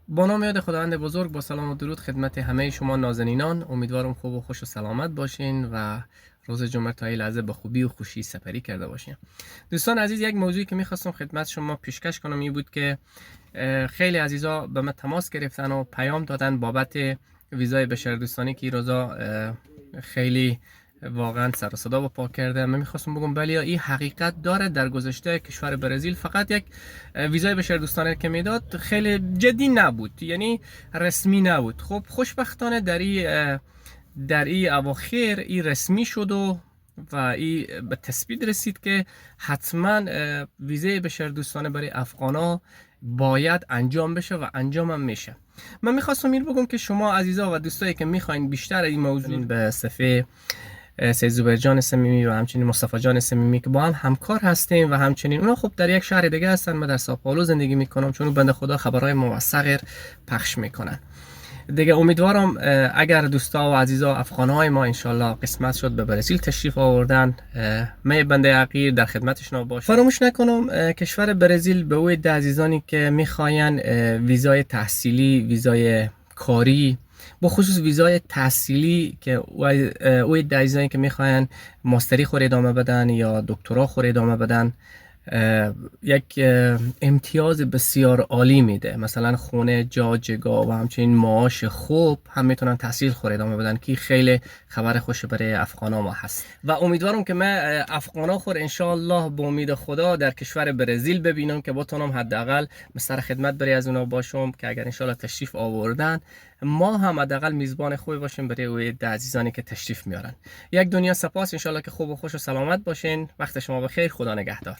با نام یاد خداوند بزرگ، با سلام و درود خدمت همه شما نازنینان. امیدوارم خوب و خوش و سلامت باشین و روز جمعه تا این لحظه به خوبی و خوشی سپری کرده باشین. دوستان عزیز، یک موضوعی که میخواستم خدمت شما پیشکش کنم این بود که خیلی عزیزا به من تماس گرفتن و پیام دادن بابت ویزای بشردوستانی که این روزا خیلی واقعا سر و صدا با پا کرده. من میخواستم بگم بله، این حقیقت داره. در گذشته کشور برزیل فقط یک ویزای بشردوستانه که میداد خیلی جدی نبود، یعنی رسمی نبود. خب خوشبختانه در این اواخر این رسمی شد و این به تثبیت رسید که حتما ویزای بشردوستانه برای افغانا باید انجام بشه و انجام هم میشه. من میخواستم این بگم که شما عزیزا و دوستایی که میخواین بیشتر این موضوع به صفحه سید زبیر جان صمیمی و همچنین مصطفی جان صمیمی که با هم همکار هستیم و همچنین اونا خب در یک شهر دیگه هستن، من در ساپائولو زندگی میکنم، چون بنده خدا خبرهای موثق پخش میکنن دیگه. امیدوارم اگر دوستا و عزیزا افغانهای ما انشالله قسمت شد به برزیل تشریف آوردن، من بنده حقیر در خدمتشون باشم. فراموش نکنم کشور برزیل به اوی ده عزیزانی که میخواین ویزای تحصیلی، ویزای کاری، با خصوص ویزای تحصیلی که اوی ده عزیزانی که میخواین ماستری خور ادامه بدن یا دکترا خور ادامه بدن، یک امتیاز بسیار عالی میده. مثلا خونه، جا، جگاه و همچنین معاش خوب هم میتونن تحصیل خور ادامه بدن که خیلی خبر خوش برای افغانا ما هست. و امیدوارم که من افغانا خور انشالله با امید خدا در کشور برزیل ببینم که بتونم حداقل مستر خدمت برای از اونا باشم که اگر انشالله تشریف آوردن ما هم حداقل میزبان خوبی باشیم برای اوی ده عزیزانی که تشریف میارن. یک دنیا سپاس، انشالله که خوب و خوش و سلامت باشین. وقت شما بخیر، خدا نگهدار.